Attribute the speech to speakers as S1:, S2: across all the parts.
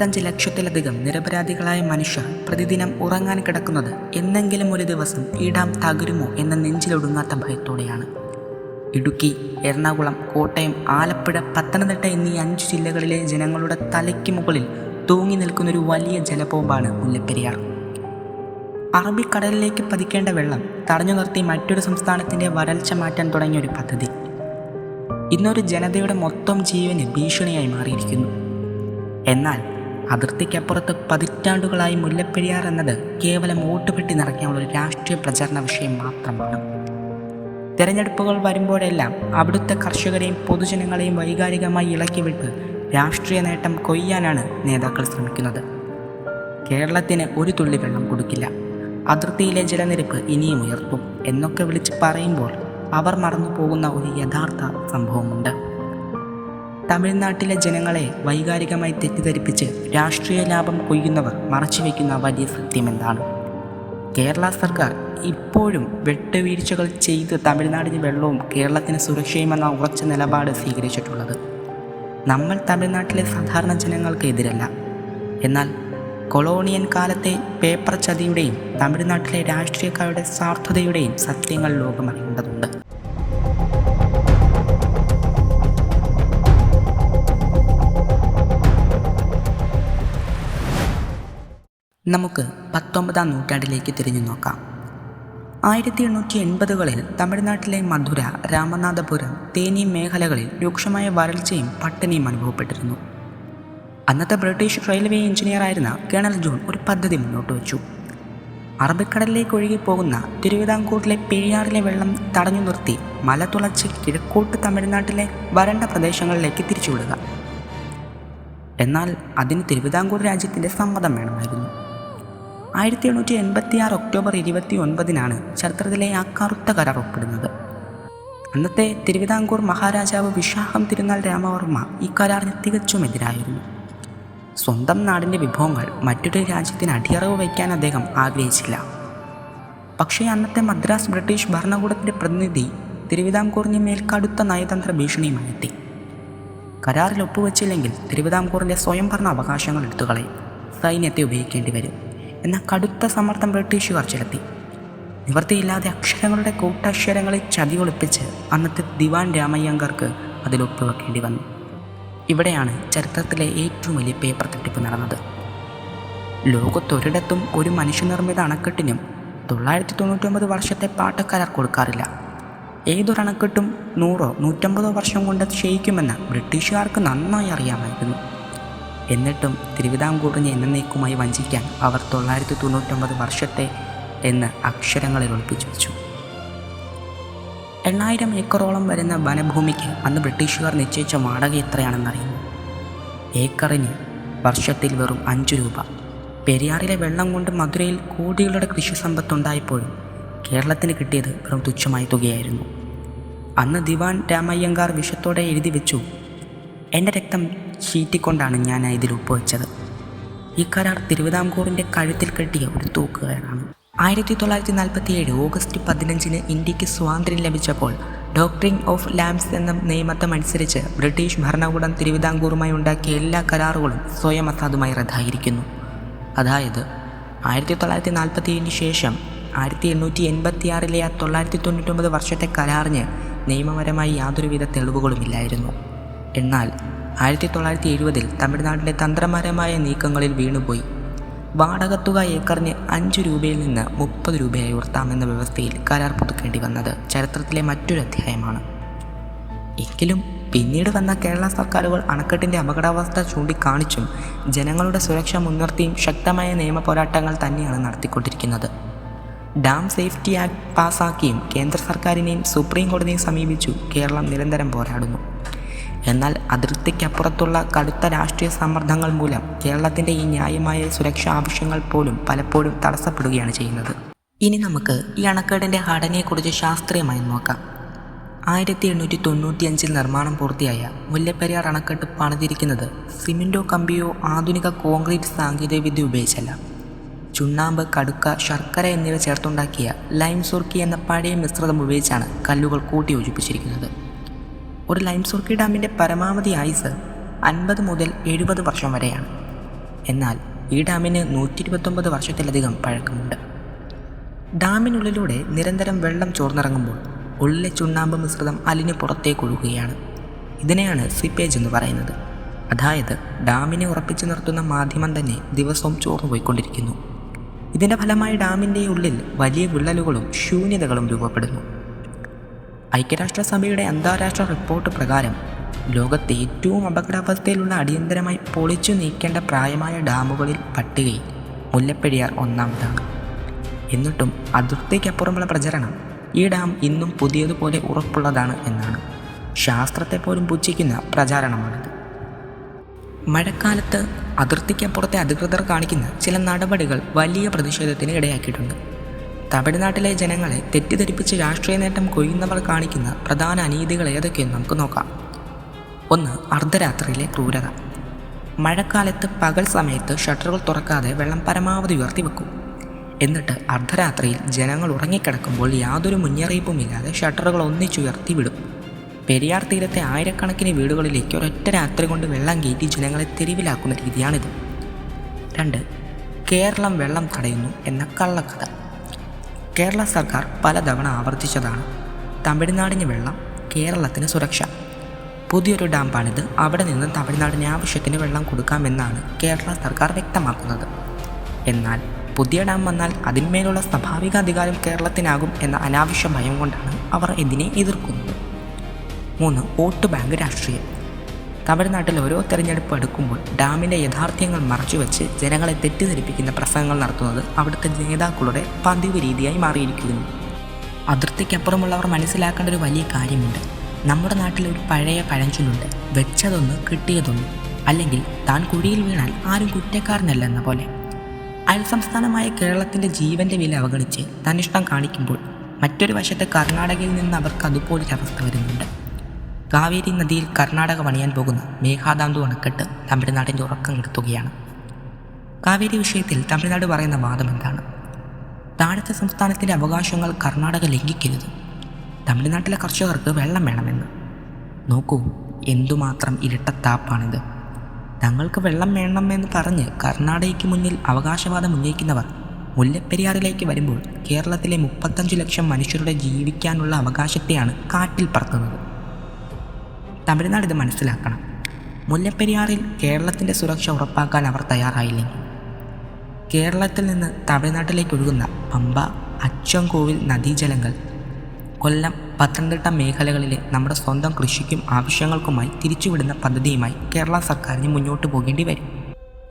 S1: 35 ലക്ഷത്തിലധികം നിരപരാധികളായ മനുഷ്യർ പ്രതിദിനം ഉറങ്ങാൻ കിടക്കുന്നത് എന്നെങ്കിലും ഒരു ദിവസം ഈ ഡാം തകരുമോ എന്ന നെഞ്ചിലൊടുങ്ങാത്ത ഭയത്തോടെയാണ്. ഇടുക്കി, എറണാകുളം, കോട്ടയം, ആലപ്പുഴ, പത്തനംതിട്ട എന്നീ 5 ജില്ലകളിലെ ജനങ്ങളുടെ തലയ്ക്ക് മുകളിൽ തൂങ്ങി നിൽക്കുന്നൊരു വലിയ ജലബോംബാണ് മുല്ലപ്പെരിയാർ. അറബിക്കടലിലേക്ക് പതിക്കേണ്ട വെള്ളം തടഞ്ഞു നിർത്തി മറ്റൊരു സംസ്ഥാനത്തിൻ്റെ വരൾച്ച മാറ്റാൻ തുടങ്ങിയൊരു പദ്ധതി ഇന്നൊരു ജനതയുടെ മൊത്തം ജീവന് ഭീഷണിയായി മാറിയിരിക്കുന്നു. എന്നാൽ അതിർത്തിക്കപ്പുറത്ത് പതിറ്റാണ്ടുകളായി മുല്ലപ്പെരിയാർ എന്നത് കേവലം വോട്ടുപെട്ടി നിറയ്ക്കാനുള്ള ഒരു രാഷ്ട്രീയ പ്രചാരണ വിഷയം മാത്രമാണ്. തെരഞ്ഞെടുപ്പുകൾ വരുമ്പോഴെല്ലാം അവിടുത്തെ കർഷകരെയും പൊതുജനങ്ങളെയും വൈകാരികമായി ഇളക്കിവിട്ട് രാഷ്ട്രീയ നേട്ടം കൊയ്യാനാണ് നേതാക്കൾ ശ്രമിക്കുന്നത്. കേരളത്തിന് ഒരു തുള്ളി വെള്ളം കൊടുക്കില്ല, അതിർത്തിയിലെ ജലനിരപ്പ് ഇനിയും ഉയർത്തും എന്നൊക്കെ വിളിച്ച് പറയുമ്പോൾ അവർ മറന്നു പോകുന്ന ഒരു യഥാർത്ഥ സംഭവമുണ്ട്. തമിഴ്നാട്ടിലെ ജനങ്ങളെ വൈകാരികമായി തെറ്റിദ്ധരിപ്പിച്ച് രാഷ്ട്രീയ ലാഭം കൊയ്യുന്നവർ മറച്ചുവെക്കുന്ന വലിയ സത്യം എന്താണ്? കേരള സർക്കാർ ഇപ്പോഴും വെട്ടുവീഴ്ചകൾ ചെയ്ത് തമിഴ്നാടിന് വെള്ളവും കേരളത്തിന് സുരക്ഷയുമെന്ന ഉറച്ച നിലപാട് സ്വീകരിച്ചിട്ടുള്ളത്. നമ്മൾ തമിഴ്നാട്ടിലെ സാധാരണ ജനങ്ങൾക്ക് എതിരല്ല. എന്നാൽ കൊളോണിയൻ കാലത്തെ പേപ്പർ ചതിയുടെയും തമിഴ്നാട്ടിലെ രാഷ്ട്രീയക്കാരുടെ സ്വാർത്ഥതയുടെയും സത്യങ്ങൾ ലോകമറിയേണ്ടതുണ്ട്. നമുക്ക് 19-ാം നൂറ്റാണ്ടിലേക്ക് തിരിഞ്ഞു നോക്കാം. 1880-കളിൽ തമിഴ്നാട്ടിലെ മധുര, രാമനാഥപുരം, തേനി മേഖലകളിൽ രൂക്ഷമായ വരൾച്ചയും പട്ടിണിയും അനുഭവപ്പെട്ടിരുന്നു. അന്നത്തെ ബ്രിട്ടീഷ് റെയിൽവേ എഞ്ചിനീയറായിരുന്ന കേണൽ ജോൺ ഒരു പദ്ധതി മുന്നോട്ട് വെച്ചു. അറബിക്കടലിലേക്ക് ഒഴുകിപ്പോകുന്ന തിരുവിതാംകൂറിലെ പെരിയാറിലെ വെള്ളം തടഞ്ഞു നിർത്തി മല തുളച്ച് കിഴക്കോട്ട് തമിഴ്നാട്ടിലെ വരണ്ട പ്രദേശങ്ങളിലേക്ക് തിരിച്ചുവിടുക. എന്നാൽ അതിന് തിരുവിതാംകൂർ രാജ്യത്തിൻ്റെ സമ്മതം വേണമായിരുന്നു. 1886 ഒക്ടോബർ 29-നാണ് ചരിത്രത്തിലെ ആ കറുത്ത കരാർ ഒപ്പിടുന്നത്. അന്നത്തെ തിരുവിതാംകൂർ മഹാരാജാവ് വിശാഖം തിരുനാൾ രാമവർമ്മ ഈ കരാറിന് തികച്ചും എതിരായിരുന്നു. സ്വന്തം നാടിൻ്റെ വിഭവങ്ങൾ മറ്റൊരു രാജ്യത്തിന് അടിയറവ് വയ്ക്കാൻ അദ്ദേഹം ആഗ്രഹിച്ചില്ല. പക്ഷേ അന്നത്തെ മദ്രാസ് ബ്രിട്ടീഷ് ഭരണകൂടത്തിൻ്റെ പ്രതിനിധി തിരുവിതാംകൂറിന് മേൽ കടുത്ത നയതന്ത്ര ഭീഷണിയുമായെത്തി. കരാറിൽ ഒപ്പുവെച്ചില്ലെങ്കിൽ തിരുവിതാംകൂറിൻ്റെ സ്വയംഭരണ അവകാശങ്ങൾ എടുത്തുകളയും, സൈന്യത്തെ ഉപയോഗിക്കേണ്ടി വരും എന്ന കടുത്ത സമ്മർദ്ദം ബ്രിട്ടീഷുകാർ ചെലുത്തി. നിവൃത്തിയില്ലാതെ അക്ഷരങ്ങളുടെ കൂട്ടക്ഷരങ്ങളിൽ ചതിയൊളിപ്പിച്ച് അന്നത്തെ ദിവാൻ രാമയ്യങ്കാർക്ക് അതിൽ ഒപ്പുവെക്കേണ്ടി വന്നു. ഇവിടെയാണ് ചരിത്രത്തിലെ ഏറ്റവും വലിയ പേപ്പർ തട്ടിപ്പ് നടന്നത്. ലോകത്തൊരിടത്തും ഒരു മനുഷ്യനിർമ്മിത അണക്കെട്ടിനും 999 വർഷത്തെ പാട്ടക്കരാർ കൊടുക്കാറില്ല. ഏതൊരു അണക്കെട്ടും 100-150 വർഷം കൊണ്ട് ക്ഷയിക്കുമെന്ന് ബ്രിട്ടീഷുകാർക്ക് നന്നായി അറിയാമായിരുന്നു. എന്നിട്ടും തിരുവിതാംകൂറിനെ എന്നേക്കുമായി വഞ്ചിക്കാൻ അവർ 999 വർഷത്തെ എന്ന് അക്ഷരങ്ങളിൽ ഒളിപ്പിച്ചു വെച്ചു. 8000 ഏക്കറോളം വരുന്ന വനഭൂമിക്ക് അന്ന് ബ്രിട്ടീഷുകാർ നിശ്ചയിച്ച വാടക എത്രയാണെന്നറിയുന്നു. ഏക്കറിന് വർഷത്തിൽ വെറും 5 രൂപ. പെരിയാറിലെ വെള്ളം കൊണ്ട് മധുരയിൽ കോടികളുടെ കൃഷി സമ്പത്തുണ്ടായപ്പോഴും കേരളത്തിന് കിട്ടിയത് വെറും തുച്ഛമായ തുകയായിരുന്നു. അന്ന് ദിവാൻ രാമയ്യങ്കാർ വിഷത്തോടെ എഴുതി വെച്ചു, എൻ്റെ രക്തം ചീറ്റിക്കൊണ്ടാണ് ഞാൻ ഇതിൽ ഒപ്പുവെച്ചത്. ഈ കരാർ തിരുവിതാംകൂറിൻ്റെ കഴുത്തിൽ കെട്ടിയ ഒരു തൂക്കുകയറാണ്. 1947 ഓഗസ്റ്റ് 15-ന് ഇന്ത്യക്ക് സ്വാതന്ത്ര്യം ലഭിച്ചപ്പോൾ ഡോക്ട്രിൻ ഓഫ് ലാംബ്സ് എന്ന നിയമത്തമനുസരിച്ച് ബ്രിട്ടീഷ് ഭരണകൂടം തിരുവിതാംകൂറുമായി ഉണ്ടാക്കിയ എല്ലാ കരാറുകളും സ്വയം അസാധുമായി റദ്ദായിരിക്കുന്നു. അതായത് 1947 ശേഷം 1886-ലെ 999 വർഷത്തെ കരാറിന് നിയമപരമായി യാതൊരുവിധ തെളിവുകളുമില്ലായിരുന്നു. എന്നാൽ 1970-ൽ തമിഴ്നാട്ടിലെ തന്ത്രപരമായ നീക്കങ്ങളിൽ വീണുപോയി വാടക തുക ഏക്കറിന് 5 രൂപയിൽ നിന്ന് 30 രൂപയായി ഉയർത്താമെന്ന വ്യവസ്ഥയിൽ കരാർ പുതുക്കേണ്ടി വന്നത് ചരിത്രത്തിലെ മറ്റൊരു അധ്യായമാണ്. എങ്കിലും പിന്നീട് വന്ന കേരള സർക്കാരുകൾ അണക്കെട്ടിൻ്റെ അപകടാവസ്ഥ ചൂണ്ടിക്കാണിച്ചും ജനങ്ങളുടെ സുരക്ഷ മുൻനിർത്തിയും ശക്തമായ നിയമ പോരാട്ടങ്ങൾ തന്നെയാണ് നടത്തിക്കൊണ്ടിരിക്കുന്നത്. ഡാം സേഫ്റ്റി ആക്ട് പാസാക്കിയും കേന്ദ്ര സർക്കാരിനെയും സുപ്രീം കോടതിയെയും സമീപിച്ചു കേരളം നിരന്തരം പോരാടുന്നു. എന്നാൽ അതിർത്തിക്കപ്പുറത്തുള്ള കടുത്ത രാഷ്ട്രീയ സമ്മർദ്ദങ്ങൾ മൂലം കേരളത്തിൻ്റെ ഈ ന്യായമായ സുരക്ഷാ ആവശ്യങ്ങൾ പോലും പലപ്പോഴും തടസ്സപ്പെടുകയാണ് ചെയ്യുന്നത്. ഇനി നമുക്ക് ഈ അണക്കെട്ടിൻ്റെ ഘടനയെക്കുറിച്ച് ശാസ്ത്രീയമായി നോക്കാം. 1895-ൽ നിർമ്മാണം പൂർത്തിയായ മുല്ലപ്പെരിയാർ അണക്കെട്ട് പണിതിരിക്കുന്നത് സിമൻറ്റോ കമ്പിയോ ആധുനിക കോൺക്രീറ്റ് സാങ്കേതികവിദ്യ ഉപയോഗിച്ചല്ല. ചുണ്ണാമ്പ്, കടുക്ക, ശർക്കര എന്നിവ ചേർത്തുണ്ടാക്കിയ ലൈം സുർക്കി എന്ന പഴയ മിശ്രിതം ഉപയോഗിച്ചാണ് കല്ലുകൾ കൂട്ടി യോജിപ്പിച്ചിരിക്കുന്നത്. ഒരു ലൈം സുർക്കി ഡാമിൻ്റെ പരമാവധി ആയുസ് 50 മുതൽ 70 വർഷം വരെയാണ്. എന്നാൽ ഈ ഡാമിന് 129 വർഷത്തിലധികം പഴക്കമുണ്ട്. ഡാമിനുള്ളിലൂടെ നിരന്തരം വെള്ളം ചോർന്നിറങ്ങുമ്പോൾ ഉള്ളിലെ ചുണ്ണാമ്പ് മിശ്രിതം അലിഞ്ഞു പുറത്തേക്ക് ഒഴുകുകയാണ്. ഇതിനെയാണ് സ്വീപ്പേജ് എന്ന് പറയുന്നത്. അതായത് ഡാമിനെ ഉറപ്പിച്ചു നിർത്തുന്ന മാധ്യമം തന്നെ ദിവസവും ചോർന്നു പോയിക്കൊണ്ടിരിക്കുന്നു. ഇതിൻ്റെ ഫലമായി ഡാമിൻ്റെ ഉള്ളിൽ വലിയ വിള്ളലുകളും ശൂന്യതകളും രൂപപ്പെടുന്നു. ഐക്യരാഷ്ട്രസഭയുടെ അന്താരാഷ്ട്ര റിപ്പോർട്ട് പ്രകാരം ലോകത്തെ ഏറ്റവും അപകടാവസ്ഥയിലുള്ള അടിയന്തരമായി പൊളിച്ചു നീക്കേണ്ട പ്രായമായ ഡാമുകളിൽ പട്ടികയിൽ മുല്ലപ്പെരിയാർ ഒന്നാമതാണ്. എന്നിട്ടും അതിർത്തിക്കപ്പുറമുള്ള പ്രചരണം ഈ ഡാം ഇന്നും പുതിയതുപോലെ ഉറപ്പുള്ളതാണ് എന്നാണ്. ശാസ്ത്രത്തെ പോലും പുച്ഛിക്കുന്ന പ്രചാരണമാണിത്. മഴക്കാലത്ത് അതിർത്തിക്കപ്പുറത്തെ അധികൃതർ കാണിക്കുന്ന ചില നടപടികൾ വലിയ പ്രതിഷേധത്തിന് ഇടയാക്കിയിട്ടുണ്ട്. തമിഴ്നാട്ടിലെ ജനങ്ങളെ തെറ്റിദ്ധരിപ്പിച്ച് രാഷ്ട്രീയ നേട്ടം കൊയ്യുന്നവർ കാണിക്കുന്ന പ്രധാന അനീതികൾ ഏതൊക്കെയെന്ന് നമുക്ക് നോക്കാം. 1. അർദ്ധരാത്രിയിലെ ക്രൂരത. മഴക്കാലത്ത് പകൽ സമയത്ത് ഷട്ടറുകൾ തുറക്കാതെ വെള്ളം പരമാവധി ഉയർത്തിവെക്കും. എന്നിട്ട് അർദ്ധരാത്രിയിൽ ജനങ്ങൾ ഉറങ്ങിക്കിടക്കുമ്പോൾ യാതൊരു മുന്നറിയിപ്പുമില്ലാതെ ഷട്ടറുകൾ ഒന്നിച്ചുയർത്തി വിടും. പെരിയാർ തീരത്തെ ആയിരക്കണക്കിന് വീടുകളിലേക്ക് ഒരൊറ്റ രാത്രി കൊണ്ട് വെള്ളം കയറ്റി ജനങ്ങളെ തെരുവിലാക്കുന്ന രീതിയാണിത്. 2. കേരളം വെള്ളം തടയുന്നു എന്ന കള്ളക്കഥ. കേരള സർക്കാർ പലതവണ ആവർത്തിച്ചതാണ് തമിഴ്നാടിന് വെള്ളം, കേരളത്തിന് സുരക്ഷ. പുതിയൊരു ഡാം പണിത് അവിടെ നിന്ന് തമിഴ്നാടിന് ആവശ്യത്തിന് വെള്ളം കൊടുക്കാമെന്നാണ് കേരള സർക്കാർ വ്യക്തമാക്കുന്നത്. എന്നാൽ പുതിയ ഡാം വന്നാൽ അതിന്മേലുള്ള സ്വാഭാവിക അധികാരം കേരളത്തിനാകും എന്ന അനാവശ്യ ഭയം കൊണ്ടാണ് അവർ ഇതിനെ എതിർക്കുന്നത്. 3. വോട്ട് ബാങ്ക് രാഷ്ട്രീയം. തമിഴ്നാട്ടിൽ ഓരോ തെരഞ്ഞെടുപ്പ് അടുക്കുമ്പോൾ ഡാമിൻ്റെ യാഥാർത്ഥ്യങ്ങൾ മറച്ചുവെച്ച് ജനങ്ങളെ തെറ്റിദ്ധരിപ്പിക്കുന്ന പ്രസംഗങ്ങൾ നടത്തുന്നത് അവിടുത്തെ നേതാക്കളുടെ പതിവ് രീതിയായി മാറിയിരിക്കുന്നു. അതിർത്തിക്കപ്പുറമുള്ളവർ മനസ്സിലാക്കേണ്ട ഒരു വലിയ കാര്യമുണ്ട്. നമ്മുടെ നാട്ടിൽ ഒരു പഴയ പഴഞ്ചൊല്ലുണ്ട്, വെച്ചതൊന്ന് കിട്ടിയതൊന്ന്, അല്ലെങ്കിൽ താൻ കുഴിയിൽ വീണാൽ ആരും കുറ്റക്കാരനല്ല എന്ന പോലെ. അയൽ സംസ്ഥാനമായ കേരളത്തിൻ്റെ ജീവൻ്റെ വില അവഗണിച്ച് തന്നിഷ്ടം കാണിക്കുമ്പോൾ മറ്റൊരു വശത്ത് കർണാടകയിൽ നിന്ന് അവർക്ക് അതുപോലൊരവസ്ഥ വരുന്നുണ്ട്. കാവേരി നദിയിൽ കർണാടക പണിയാൻ പോകുന്ന മേഘാദാന്തു അണക്കെട്ട് തമിഴ്നാടിൻ്റെ ഉറക്കം കെടുത്തുകയാണ്. കാവേരി വിഷയത്തിൽ തമിഴ്നാട് പറയുന്ന വാദം എന്താണ്? താഴത്തെ സംസ്ഥാനത്തിൻ്റെ അവകാശങ്ങൾ കർണാടക ലംഘിക്കരുത്, തമിഴ്നാട്ടിലെ കർഷകർക്ക് വെള്ളം വേണമെന്ന്. നോക്കൂ, എന്തുമാത്രം ഇരട്ടത്താപ്പാണിത്. തങ്ങൾക്ക് വെള്ളം വേണമെന്ന് പറഞ്ഞ് കർണാടകയ്ക്ക് മുന്നിൽ അവകാശവാദം ഉന്നയിക്കുന്നവർ മുല്ലപ്പെരിയാറിലേക്ക് വരുമ്പോൾ കേരളത്തിലെ 35 ലക്ഷം മനുഷ്യരുടെ ജീവിക്കാനുള്ള അവകാശത്തെയാണ് കാറ്റിൽ പറത്തുന്നത്. തമിഴ്നാട് ഇത് മനസ്സിലാക്കണം. മുല്ലപ്പെരിയാറിൽ കേരളത്തിൻ്റെ സുരക്ഷ ഉറപ്പാക്കാൻ അവർ തയ്യാറായില്ലെങ്കിൽ കേരളത്തിൽ നിന്ന് തമിഴ്നാട്ടിലേക്ക് ഒഴുകുന്ന പമ്പ, അച്ചൻകോവിൽ നദീജലങ്ങൾ കൊല്ലം, പത്തനംതിട്ട മേഖലകളിലെ നമ്മുടെ സ്വന്തം കൃഷിക്കും ആവശ്യങ്ങൾക്കുമായി തിരിച്ചുവിടുന്ന പദ്ധതിയുമായി കേരള സർക്കാരിന് മുന്നോട്ട് പോകേണ്ടി വരും.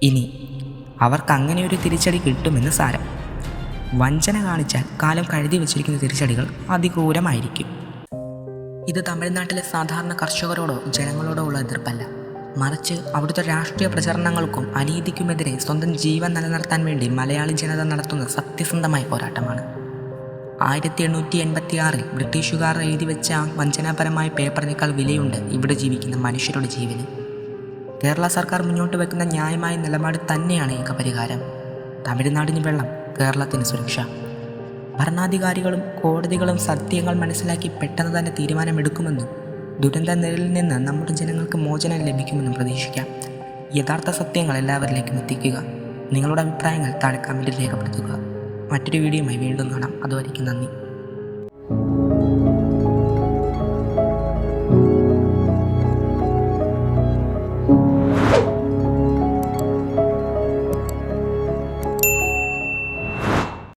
S1: ഇനി അവർക്ക് അങ്ങനെ ഒരു തിരിച്ചടി കിട്ടുമെന്ന് സാരം. വഞ്ചന കാണിച്ചാൽ കാലം കഴുതി വച്ചിരിക്കുന്ന തിരിച്ചടികൾ അതിക്രൂരമായിരിക്കും. ഇത് തമിഴ്നാട്ടിലെ സാധാരണ കർഷകരോടോ ജനങ്ങളോടോ ഉള്ള എതിർപ്പല്ല, മറിച്ച് അവിടുത്തെ രാഷ്ട്രീയ പ്രചരണങ്ങൾക്കും അനീതിക്കുമെതിരെ സ്വന്തം ജീവൻ നിലനിർത്താൻ വേണ്ടി മലയാളി ജനത നടത്തുന്ന സത്യസന്ധമായ പോരാട്ടമാണ്. 1886 ബ്രിട്ടീഷുകാർ എഴുതി വെച്ച ആ വഞ്ചനാപരമായ പേപ്പറിനേക്കാൾ വിലയുണ്ട് ഇവിടെ ജീവിക്കുന്ന മനുഷ്യരുടെ ജീവന്. കേരള സർക്കാർ മുന്നോട്ട് വയ്ക്കുന്ന ന്യായമായ നിലപാട് തന്നെയാണ് ഏക പരിഹാരം. തമിഴ്നാടിന് വെള്ളം, കേരളത്തിന് സുരക്ഷ. ഭരണാധികാരികളും കോടതികളും സത്യങ്ങൾ മനസ്സിലാക്കി പെട്ടെന്ന് തന്നെ തീരുമാനമെടുക്കുമെന്നും ദുരന്ത നിഴലിൽ നിന്ന് നമ്മുടെ ജനങ്ങൾക്ക് മോചനം ലഭിക്കുമെന്നും പ്രതീക്ഷിക്കാം. യഥാർത്ഥ സത്യങ്ങൾ എല്ലാവരിലേക്കും എത്തിക്കുക. നിങ്ങളുടെ അഭിപ്രായങ്ങൾ താഴെ കമൻറ്റിൽ രേഖപ്പെടുത്തുക. മറ്റൊരു വീഡിയോയുമായി വീണ്ടും കാണാം. അതുവരേക്കും നന്ദി.